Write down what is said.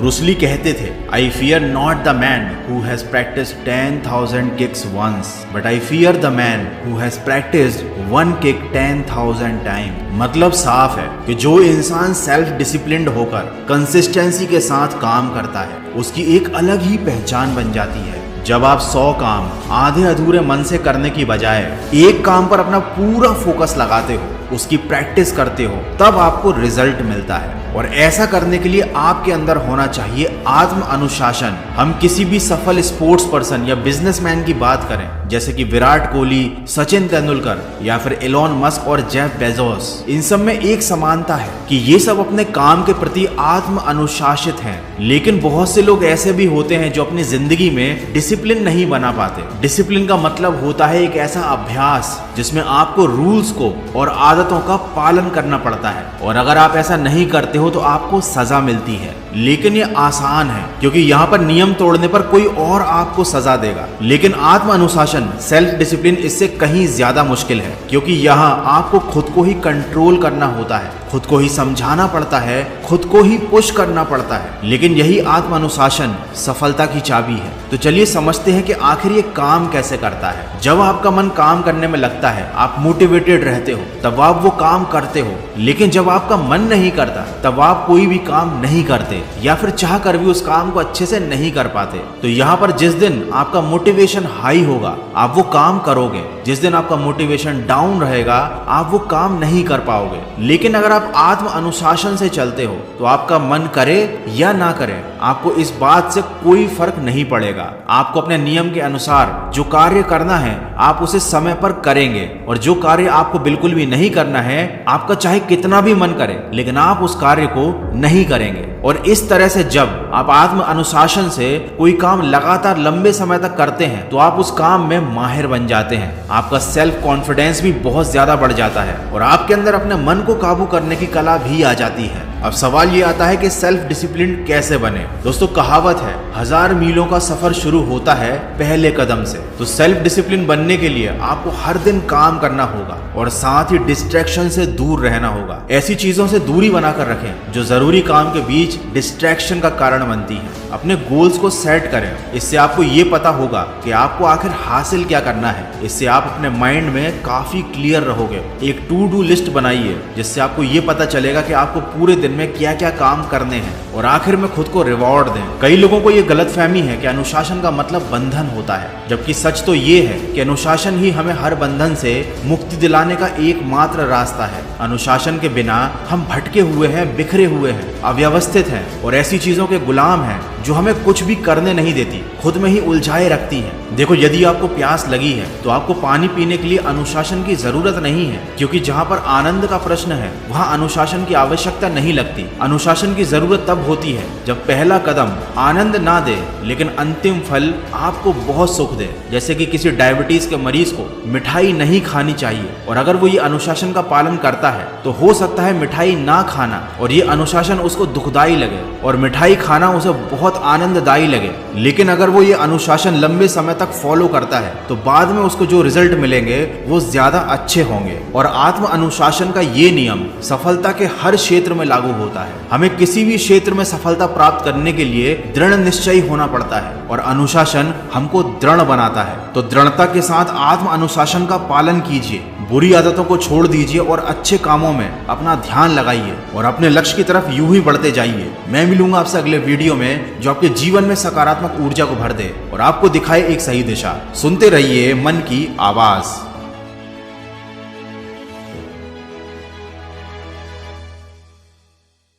Bruce Lee कहते थे, I fear not the man who has practised 10,000 kicks once but I fear the man who has practised one kick 10,000 time. मतलब साफ है कि जो इंसान सेल्फ डिसिप्लिन्ड होकर कंसिस्टेंसी के साथ काम करता है उसकी एक अलग ही पहचान बन जाती है। जब आप 100 काम आधे अधूरे मन से करने की बजाय एक काम पर अपना पूरा फोकस लगाते हो, उसकी प्रैक्टिस करते हो, तब आपको रिजल्ट मिलता है। और ऐसा करने के लिए आपके अंदर होना चाहिए आत्म अनुशासन। हम किसी भी सफल स्पोर्ट्स पर्सन या बिजनेसमैन की बात करें, जैसे कि विराट कोहली, सचिन तेंदुलकर या फिर एलोन मस्क और जेफ बेजोस, इन सब में एक समानता है कि ये सब अपने काम के प्रति आत्म अनुशासित हैं। लेकिन बहुत से लोग ऐसे भी होते हैं जो अपनी जिंदगी में डिसिप्लिन नहीं बना पाते। डिसिप्लिन का मतलब होता है एक ऐसा अभ्यास जिसमें आपको रूल्स को और आदतों का पालन करना पड़ता है, और अगर आप ऐसा नहीं करते हो तो आपको सजा मिलती है। लेकिन ये आसान है क्योंकि यहाँ पर नियम तोड़ने पर कोई और आपको सजा देगा। लेकिन आत्म अनुशासन, सेल्फ डिसिप्लिन, इससे कहीं ज्यादा मुश्किल है क्योंकि यहाँ आपको खुद को ही कंट्रोल करना होता है, खुद को ही समझाना पड़ता है, खुद को ही पुश करना पड़ता है। लेकिन यही आत्म अनुशासन सफलता की चाबी है। तो चलिए समझते हैं कि आखिर ये काम कैसे करता है। जब आपका मन काम करने में लगता है, आप मोटिवेटेड रहते हो, तब आप वो काम करते हो। लेकिन जब आपका मन नहीं करता तब आप कोई भी काम नहीं करते, या फिर चाह कर भी उस काम को अच्छे से नहीं कर पाते। तो यहाँ पर जिस दिन आपका मोटिवेशन हाई होगा आप वो काम करोगे, जिस दिन आपका मोटिवेशन डाउन रहेगा आप वो काम नहीं कर पाओगे। लेकिन अगर आप आत्म अनुशासन से चलते हो तो आपका मन करे या ना करे, आपको इस बात से कोई फर्क नहीं पड़ेगा। आपको अपने नियम के अनुसार जो कार्य करना है आप उसे समय पर करेंगे, और जो कार्य आपको बिल्कुल भी नहीं करना है, आपका चाहे कितना भी मन करे लेकिन आप उस कार्य को नहीं करेंगे। और इस तरह से जब आप आत्म अनुशासन से कोई काम लगातार लंबे समय तक करते हैं तो आप उस काम में माहिर बन जाते हैं। आपका सेल्फ कॉन्फिडेंस भी बहुत ज्यादा बढ़ जाता है और आपके अंदर अपने मन को काबू करने की कला भी आ जाती है। अब सवाल ये आता है कि सेल्फ डिसिप्लिन कैसे बने। दोस्तों, कहावत है 1000 मीलों का सफर शुरू होता है पहले कदम से। तो सेल्फ डिसिप्लिन बनने के लिए आपको हर दिन काम करना होगा और साथ ही डिस्ट्रैक्शन से दूर रहना होगा। ऐसी चीजों से दूरी बनाकर रखें जो जरूरी काम के बीच डिस्ट्रैक्शन का कारण बनती है। अपने गोल्स को सेट करें, इससे आपको ये पता होगा कि आपको आखिर हासिल क्या करना है। इससे आप अपने माइंड में काफी क्लियर रहोगे। एक टू डू लिस्ट बनाइए जिससे आपको ये पता चलेगा कि आपको पूरे दिन में क्या क्या काम करने हैं, और आखिर में खुद को रिवॉर्ड दें। कई लोगों को ये गलतफहमी है कि अनुशासन का मतलब बंधन होता है, जबकि सच तो ये है कि अनुशासन ही हमें हर बंधन से मुक्ति दिलाने का एकमात्र रास्ता है। अनुशासन के बिना हम भटके हुए हैं, बिखरे हुए हैं, अव्यवस्थित हैं और ऐसी चीजों के गुलाम हैं जो हमें कुछ भी करने नहीं देती, खुद में ही उलझाए रखती हैं। देखो, यदि आपको प्यास लगी है तो आपको पानी पीने के लिए अनुशासन की जरूरत नहीं है, क्योंकि जहाँ पर आनंद का प्रश्न है वहाँ अनुशासन की आवश्यकता नहीं लगती। अनुशासन की जरूरत तब होती है जब पहला कदम आनंद ना दे लेकिन अंतिम फल आपको बहुत सुख दे। जैसे कि किसी डायबिटीज के मरीज को मिठाई नहीं खानी चाहिए, और अगर वो ये अनुशासन का पालन करता है तो हो सकता है मिठाई ना खाना और ये अनुशासन उसको दुखदाई लगे और मिठाई खाना उसे बहुत आनंददायी लगे। लेकिन अगर वो ये अनुशासन लंबे समय तक फॉलो करता है तो बाद में उसको जो रिजल्ट मिलेंगे वो ज्यादा अच्छे होंगे। और आत्म अनुशासन का ये नियम सफलता के हर क्षेत्र में लागू होता है। हमें किसी भी क्षेत्र में सफलता प्राप्त करने के लिए दृढ़ निश्चयी होना पड़ता है और अनुशासन हमको दृढ़ बनाता है। तो दृढ़ता के साथ आत्म अनुशासन का पालन कीजिए, बुरी आदतों को छोड़ दीजिए और अच्छे कामों में अपना ध्यान लगाइए और अपने लक्ष्य की तरफ यूं ही बढ़ते जाइए। मैं मिलूंगा आपसे अगले वीडियो में जो आपके जीवन में सकारात्मक ऊर्जा को भर दे और आपको दिखाए एक सही दिशा। सुनते रहिए मन की आवाज।